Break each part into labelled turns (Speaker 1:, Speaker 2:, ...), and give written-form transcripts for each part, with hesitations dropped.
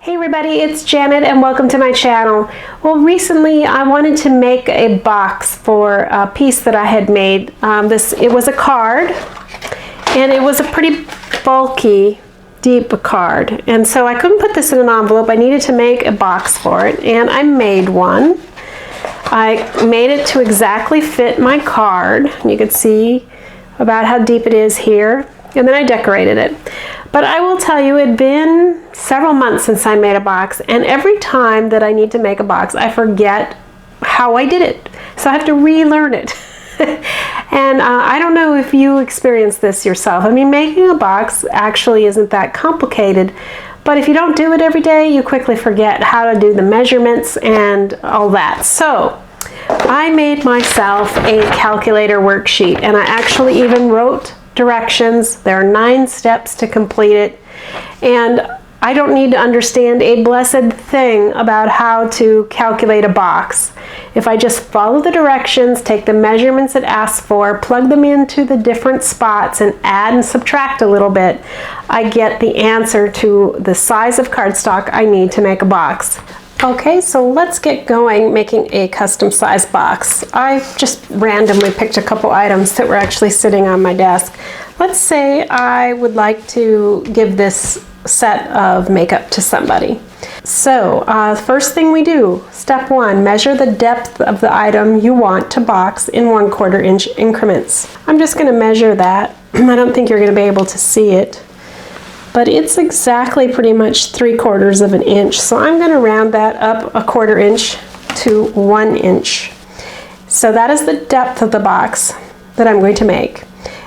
Speaker 1: Hey everybody, it's Janet and welcome to my channel. Well, recently I wanted to make a box for a piece that I had made. It was a card, and it was a pretty bulky, deep card. And so I couldn't put this in an envelope. I needed to make a box for it, and I made one. I made it to exactly fit my card. You can see about how deep it is here. And then I decorated it. But I will tell you, it had been several months since I made a box, and every time that I need to make a box, I forget how I did it. So I have to relearn it. And I don't know if you experience this yourself. I mean, making a box actually isn't that complicated, but if you don't do it every day, you quickly forget how to do the measurements and all that. So I made myself a calculator worksheet, and I actually even wrote directions. There are 9 steps to complete it, and I don't need to understand a blessed thing about how to calculate a box. If I just follow the directions, take the measurements it asks for, plug them into the different spots, and add and subtract a little bit, I get the answer to the size of cardstock I need to make a box. Okay, so let's get going making a custom size box. I just randomly picked a couple items that were actually sitting on my desk. Let's say I would like to give this set of makeup to somebody. So first thing we do, step 1, measure the depth of the item you want to box in 1/4 inch increments. I'm just going to measure that. I don't think you're going to be able to see it, but it's exactly pretty much 3/4 of an inch. So I'm going to round that up 1/4 inch to 1 inch. So that is the depth of the box that I'm going to make.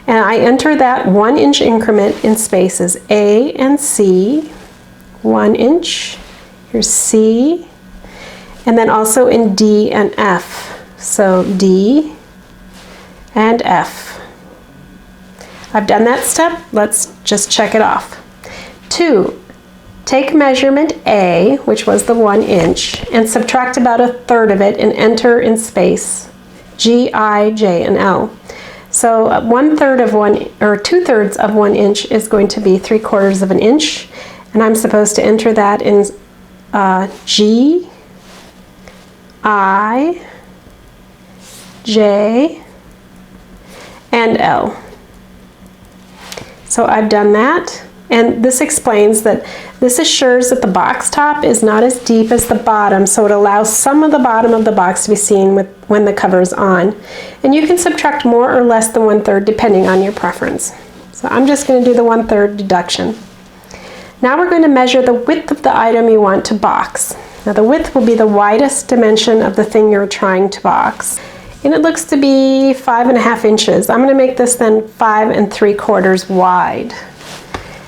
Speaker 1: And I enter that 1 inch increment in spaces A and C, 1 inch, here's C, and then also in D and F. So D and F. I've done that step. Let's just check it off. 2, take measurement A, which was the 1 inch, and subtract about 1/3 of it and enter in space G, I, J, and L. So 1/3 of 2/3 of 1 inch is going to be 3/4 of an inch, and I'm supposed to enter that in G, I, J, and L. So I've done that. And this explains that this assures that the box top is not as deep as the bottom, so it allows some of the bottom of the box to be seen when the cover is on. And you can subtract more or less than 1/3 depending on your preference. So I'm just going to do the 1/3 deduction. Now we're going to measure the width of the item you want to box. Now the width will be the widest dimension of the thing you're trying to box. And it looks to be 5.5 inches. I'm going to make this then 5 3/4 wide.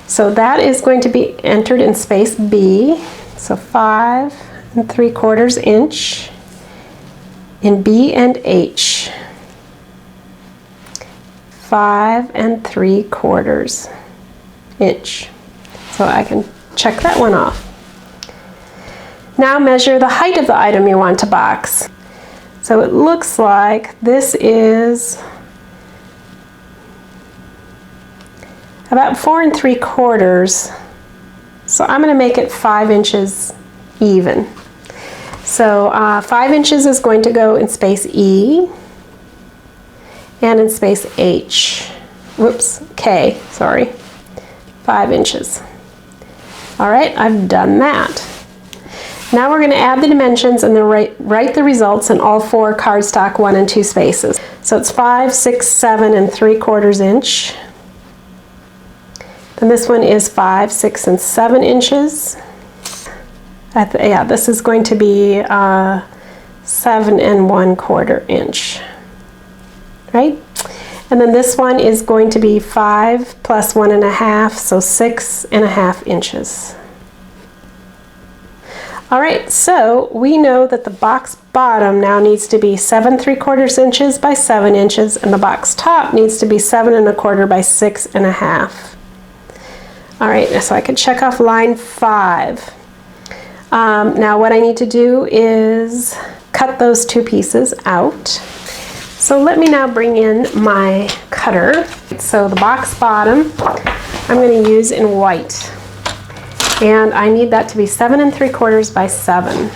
Speaker 1: So that is going to be entered in space B, so 5 3/4 inch in B and H, 5 3/4 inch. So I can check that one off. Now measure the height of the item you want to box. So it looks like this is about 4 3/4. So I'm going to make it 5 inches even. So 5 inches is going to go in space E and in space H. Whoops, K, sorry. 5 inches. All right, I've done that. Now we're going to add the dimensions and then write the results in all 4 cardstock 1 and 2 spaces. So it's 5, 6, 7 3/4 inch. And this one is 5, 6, and 7 inches. Yeah, this is going to be 7 1/4 inch, right? And then this one is going to be 5 plus 1.5, so 6.5 inches. All right, so we know that the box bottom now needs to be 7 3/4 inches by 7 inches, and the box top needs to be 7 1/4 by 6.5. All right, so I can check off line 5. Now what I need to do is cut those 2 pieces out. So let me now bring in my cutter. So the box bottom I'm going to use in white. And I need that to be 7 3/4 by 7.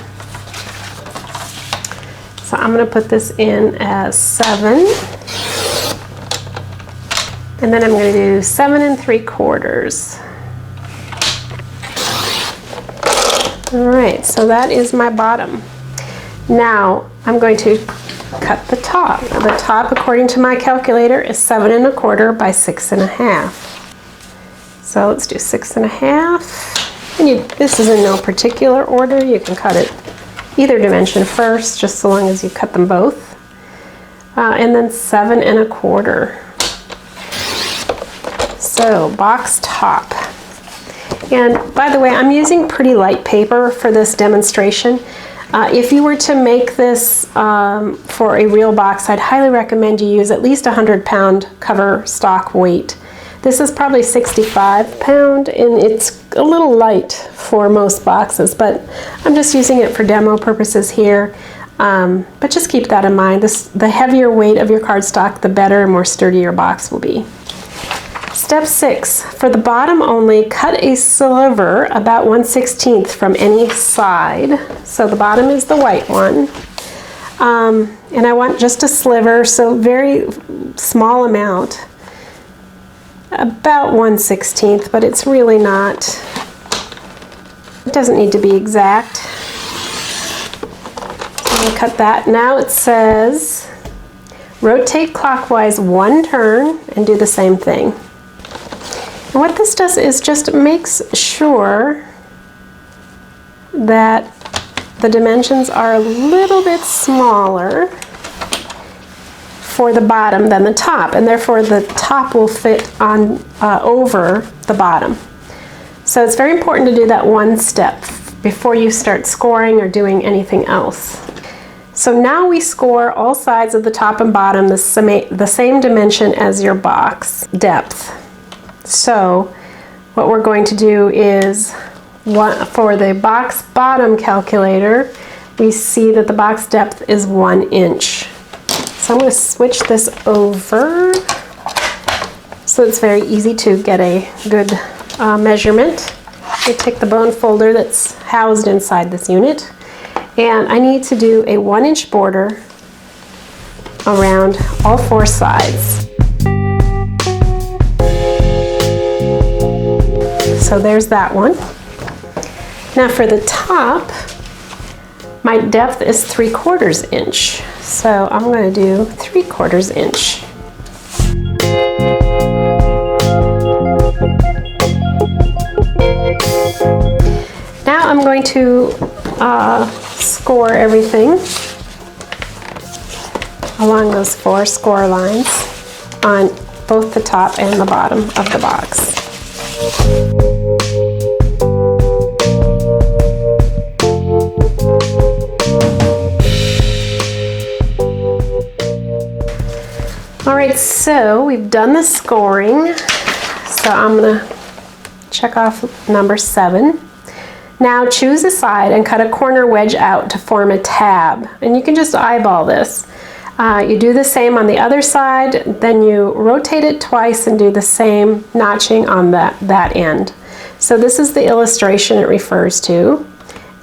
Speaker 1: So I'm going to put this in as 7. And then I'm going to do 7 3/4. All right, so that is my bottom. Now I'm going to cut the top. The top, according to my calculator, is 7 1/4 by 6 1/2. So let's do 6 1/2. And this is in no particular order. You can cut it either dimension first, just so long as you cut them both. And then 7 1/4. So box top. And by the way, I'm using pretty light paper for this demonstration. If you were to make this for a real box, I'd highly recommend you use at least 100-pound cover stock weight. This is probably 65-pound, and it's a little light for most boxes, but I'm just using it for demo purposes here. But just keep that in mind. The heavier weight of your cardstock, the better and more sturdy your box will be. Step 6, for the bottom only, cut a sliver about 1/16 from any side. So the bottom is the white one. And I want just a sliver, so very small amount. About 1/16, but it's really not, it doesn't need to be exact. So I'm going to cut that. Now it says, rotate clockwise 1 turn and do the same thing. And what this does is just makes sure that the dimensions are a little bit smaller for the bottom than the top, and therefore the top will fit on over the bottom. So it's very important to do that one step before you start scoring or doing anything else. So now we score all sides of the top and bottom the same dimension as your box depth. So what we're going to do is, for the box bottom calculator, we see that the box depth is 1 inch. So I'm going to switch this over so it's very easy to get a good measurement. I take the bone folder that's housed inside this unit, and I need to do a 1 inch border around all 4 sides. So there's that one. Now for the top, my depth is 3/4 inch. So I'm going to do 3/4 inch. Now I'm going to score everything along those 4 score lines on both the top and the bottom of the box. Alright, so we've done the scoring. So I'm going to check off number 7. Now choose a side and cut a corner wedge out to form a tab. And you can just eyeball this. You do the same on the other side, then you rotate it twice and do the same notching on that end. So this is the illustration it refers to,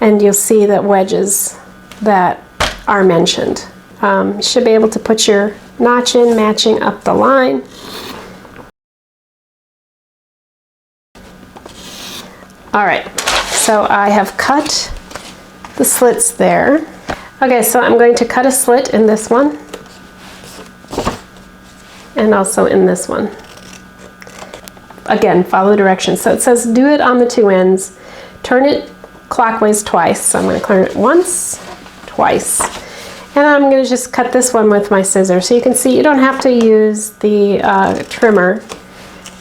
Speaker 1: and you'll see that wedges that are mentioned. You should be able to put your notch in matching up the line. Alright, so I have cut the slits there. Okay, so I'm going to cut a slit in this one and also in this one. Again, follow the directions. So it says do it on the 2 ends. Turn it clockwise twice. So I'm going to turn it once, twice. And I'm going to just cut this one with my scissors. So you can see you don't have to use the trimmer.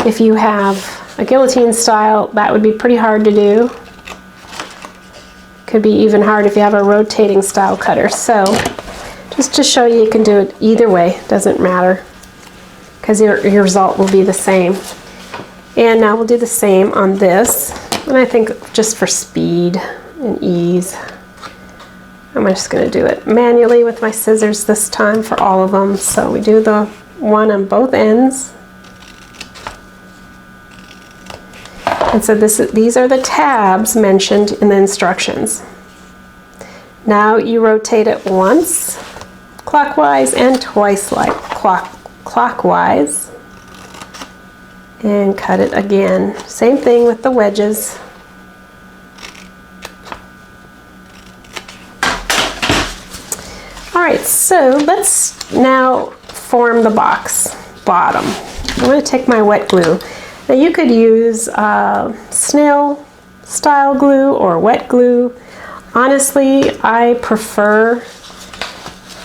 Speaker 1: If you have a guillotine style, that would be pretty hard to do. Could be even hard if you have a rotating style cutter. So just to show you, you can do it either way, doesn't matter, because your result will be the same. And now we'll do the same on this, and I think just for speed and ease, I'm just going to do it manually with my scissors this time for all of them. So we do the one on both ends, And so these are the tabs mentioned in the instructions. Now you rotate it once clockwise and twice clockwise, and cut it again. Same thing with the wedges. All right, so let's now form the box bottom. I'm going to take my wet glue. Now you could use snail style glue or wet glue. Honestly, I prefer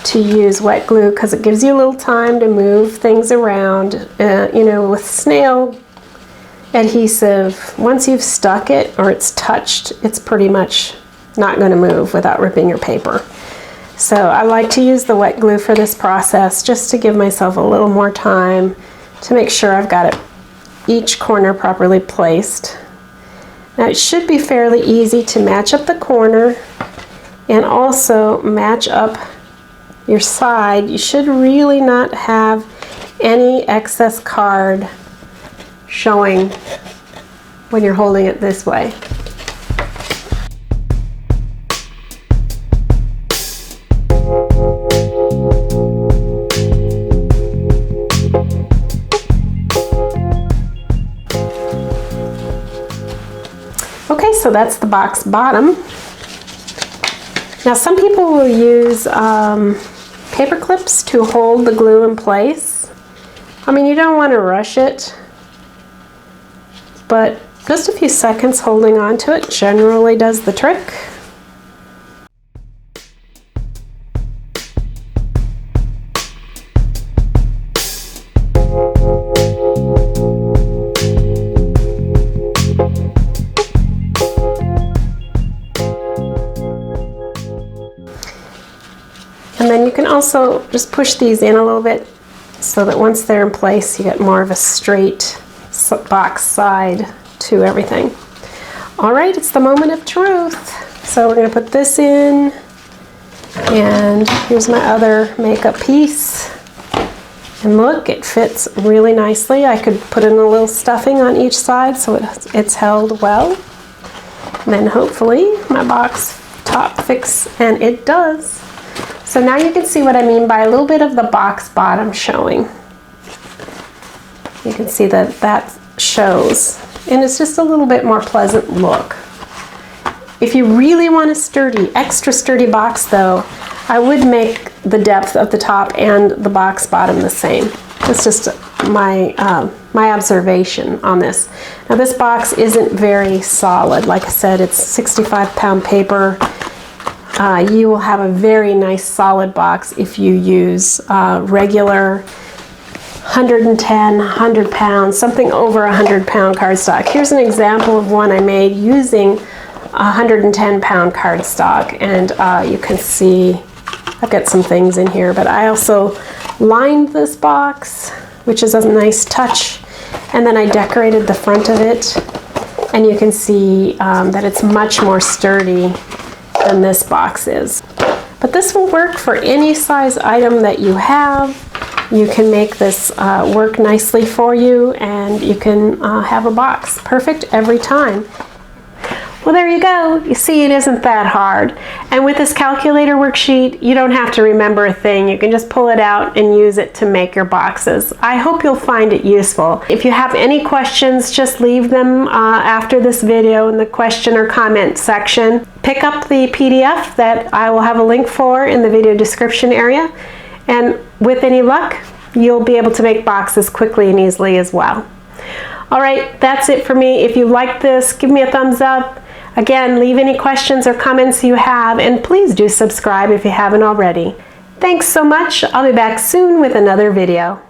Speaker 1: to use wet glue because it gives you a little time to move things around. You know, with snail adhesive, once you've stuck it or it's touched, it's pretty much not going to move without ripping your paper. So I like to use the wet glue for this process just to give myself a little more time to make sure I've got each corner properly placed. Now it should be fairly easy to match up the corner and also match up your side. You should really not have any excess card showing when you're holding it this way. Okay, so that's the box bottom. Now some people will use paper clips to hold the glue in place. I mean, you don't want to rush it, but just a few seconds holding on to it generally does the trick. And then you can also just push these in a little bit so that once they're in place, you get more of a straight box side to everything. All right, it's the moment of truth. So we're going to put this in, and here's my other makeup piece. And look, it fits really nicely. I could put in a little stuffing on each side so it's held well. And then hopefully my box top fits, and it does. So now you can see what I mean by a little bit of the box bottom showing. You can see that that shows, and it's just a little bit more pleasant look. If you really want a sturdy, extra sturdy box though, I would make the depth of the top and the box bottom the same. It's just my observation on this. Now this box isn't very solid. Like I said, it's 65-pound paper. You will have a very nice solid box if you use regular 110, 100 pounds, something over 100-pound cardstock. Here's an example of one I made using 110-pound cardstock, and you can see I've got some things in here, but I also lined this box, which is a nice touch, and then I decorated the front of it, and you can see that it's much more sturdy than this box is. But this will work for any size item that you have. You can make this work nicely for you, and you can have a box perfect every time. Well, there you go. You see, it isn't that hard. And with this calculator worksheet, you don't have to remember a thing. You can just pull it out and use it to make your boxes. I hope you'll find it useful. If you have any questions, just leave them after this video in the question or comment section. Pick up the PDF that I will have a link for in the video description area. And with any luck, you'll be able to make boxes quickly and easily as well. All right, that's it for me. If you like this, give me a thumbs up. Again, leave any questions or comments you have, and please do subscribe if you haven't already. Thanks so much. I'll be back soon with another video.